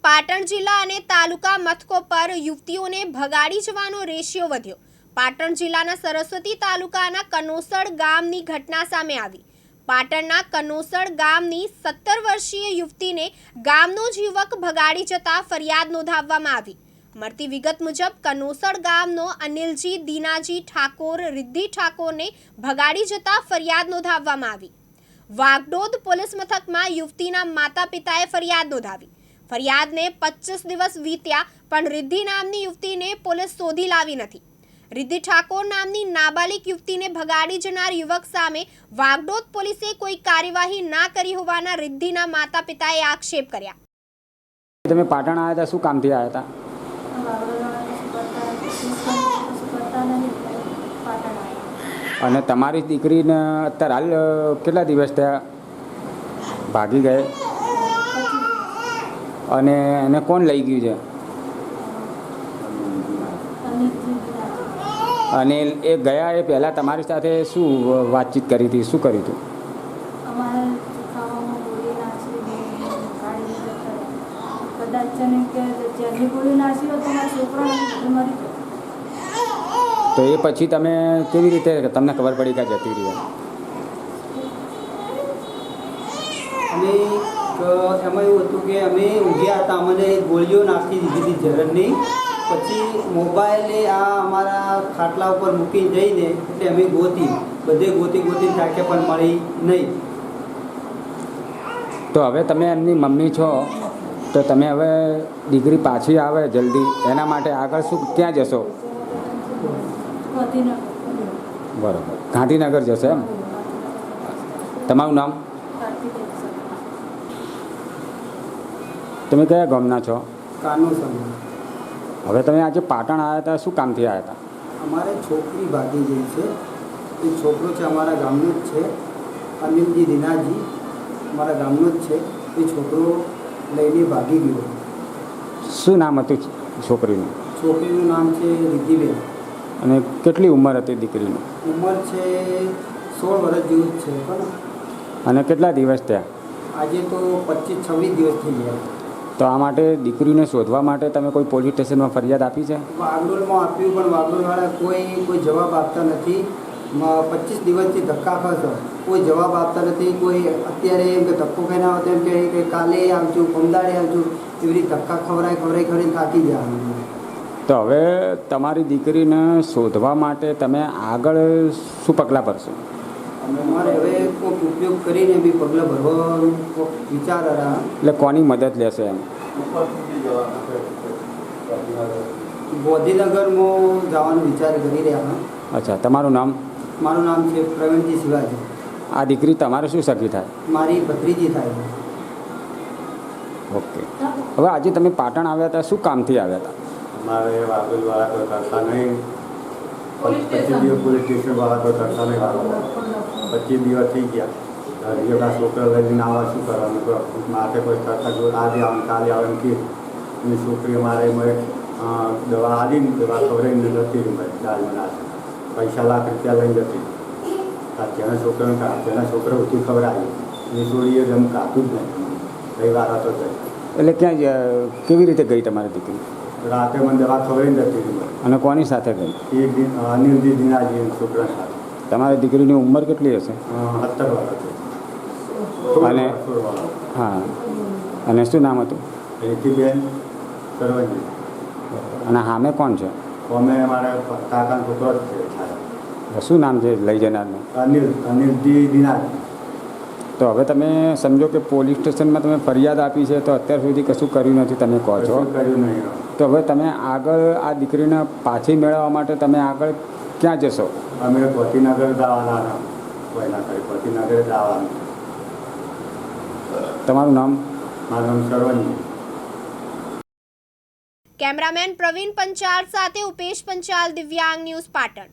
પાટણ જિલ્લા અને તાલુકા મથકો પર યુવતીઓને ભગાડી જવાનો રેશિયો વધ્યો। પાટણ જિલ્લાના સરસ્વતી તાલુકાના કનોસડ ગામની ઘટના સામે આવી। પાટણના કનોસડ ગામની 17 વર્ષીય યુવતીને ગામનો જ યુવક ભગાડી જતા ફરિયાદ નોંધાવવામાં આવી। મળતી વિગત મુજબ કનોસડ ગામનો અનિલજી દીનાજી ઠાકોર રિદ્ધિ ઠાકોરને ભગાડી જતા ફરિયાદ નોંધાવવામાં આવી। વાગડોદ પોલીસ મથકમાં યુવતીના માતા પિતાએ ફરિયાદ નોંધાવી। ફરિયાદને 25 દિવસ વીત્યા પણ રિદ્ધિ નામની યુવતીને પોલીસ શોધી લાવી નથી। રિદ્ધિ ઠાકોર નામની નાબાલિગ યુવતીને ભગાડી જનાર યુવક સામે વાગડોદ પોલીસે કોઈ કાર્યવાહી ના કરી હોવાના રિદ્ધિના માતા પિતાએ આક્ષેપ કર્યા। તમે પાટણ આવ્યા હતા, શું કામથી આવ્યા હતા? અને તમારી દીકરીને અત્યારે હાલ કેટલા દિવસ થયા ભાગી ગયે? અને એને કોણ લઈ ગયું છે? અને એ ગયા એ પહેલાં તમારી સાથે શું વાતચીત કરી હતી, શું કર્યું હતું? તો એ પછી તમે કેવી રીતે તમને ખબર પડી કે જતી રહી? એમાં એવું હતું કે અમે ઊંઘ્યા હતા, અમને ગોળીઓ નાખી દીધી હતી ઝેરની। પછી મોબાઈલે આ અમારા ખાટલા ઉપર મૂકીને જઈને એટલે અમે બધે ગોતી થાકે પણ મળી નહીં। તો હવે તમે એમની મમ્મી છો, તો તમે હવે દીકરી પાછી આવે જલ્દી એના માટે આગળ શું ક્યાં જશો? બરાબર, ગાંધીનગર જશો એમ? તમારું નામ? તમે કયા ગામના છો? કાનોસડ। હવે તમે આજે પાટણ આવ્યા હતા, શું કામથી આવ્યા હતા? અમારે છોકરી ભાગી ગઈ છે। એ છોકરો છે અમારા ગામનો જ છે, અનિલજી દીનાજી અમારા ગામનો જ છે। એ છોકરો લઈને ભાગી ગયો। શું નામ હતું છોકરીનું? છોકરીનું નામ છે રિદ્ધિબેન। અને કેટલી ઉંમર હતી દીકરીની? ઉંમર છે 16 વર્ષ જેવું જ છે બરાબર। અને કેટલા દિવસ થયા? આજે તો 25-26 દિવસ થઈ ગયા। તો આ માટે દીકરીને શોધવા માટે તમે કોઈ પોલીસ સ્ટેશનમાં ફરિયાદ આપી છે? વાગડોલમાં આપ્યું પણ વાગડોલવાળા કોઈ જવાબ આપતા નથી। 25 દિવસથી ધક્કા ખાશો, કોઈ જવાબ આપતા નથી। કોઈ અત્યારે એમ કે ધક્કો ખાઈને આવે તો એમ કે કાલે આવજો, પમદાડે આવજો, એવી રીતે ધક્કા ખવડાવીને થાકી ગયા। તો હવે તમારી દીકરીને શોધવા માટે તમે આગળ શું પગલાં ભરશો? અમારે હવે કોઈ ઉપયોગ કરીને બી પગલાં ભરવાનું વિચાર રહ્યા। એટલે કોની મદદ લેશે એમ? ગાંધીનગરમાં જવાનો વિચાર કરી રહ્યા। અચ્છા, તમારું નામ? મારું નામ છે પ્રવીણજી શિવાજી। આ દીકરી તમારે શું સગી થાય? મારી ભત્રીજી થાય। ઓકે, હવે આજે તમે પાટણ આવ્યા હતા, શું કામથી આવ્યા હતા? हमारे वागल वाला तो करता नहीं, 25 દિવસ પોલીસ સ્ટેશન વાળા તો કરતા નહીં। 25 દિવસ થઈ ગયા, હજી છોકરા લઈને આવવા શું કરવાનું? તો માથે કોઈ કરતા જો આજે આવે કાલે આવે કે એની છોકરી મારે દવા આવીને દવા ખવડાવીને જતી રહી, દાળ બનાવે પૈસા ₹1 લાખ લઈને જતી। જેના છોકરા ઓછી ખવડાવી એની છોડીએ જેમ કાતું જ નહીં, કઈ વાર હતો જાય। એટલે ક્યાં કેવી રીતે ગઈ તમારી દીકરી? રાતે મને દવા ખવડાવીને જતી રહી। અને કોની સાથે ગઈ? એ અનિલજી દીનાજી છોકરા સાથે। તમારી દીકરીની ઉંમર કેટલી હશે? 17 વર્ષ છે। અને હા, અને શું નામ હતું? રિદ્ધિબેન સરવંજી। અને સામે કોણ છે? અમે અમારા કાકાનો છોકરો જ છે। શું નામ છે લઈ જનારનું? અનિલજી દીનાજી। તો હવે તમે સમજો કે પોલીસ સ્ટેશનમાં તમે ફરિયાદ આપી છે, તો અત્યાર સુધી કશું કર્યું નથી તમે કહો છો? કર્યું નહીં। તો હવે તમે આગળ આ દીકરીને પાછી મેળવવા માટે તમે આગળ ક્યાં જશો? અમે ગાંધીનગર જવાના, કોઈના કરી ગાંધીનગર જવાનું। તમારું નામ? મારું નામ સરવંજી। કેમેરામેન પ્રવીણ પંચાલ સાથે ઉપેશ પંચાલ, દિવ્યાંગ ન્યૂઝ, પાટણ।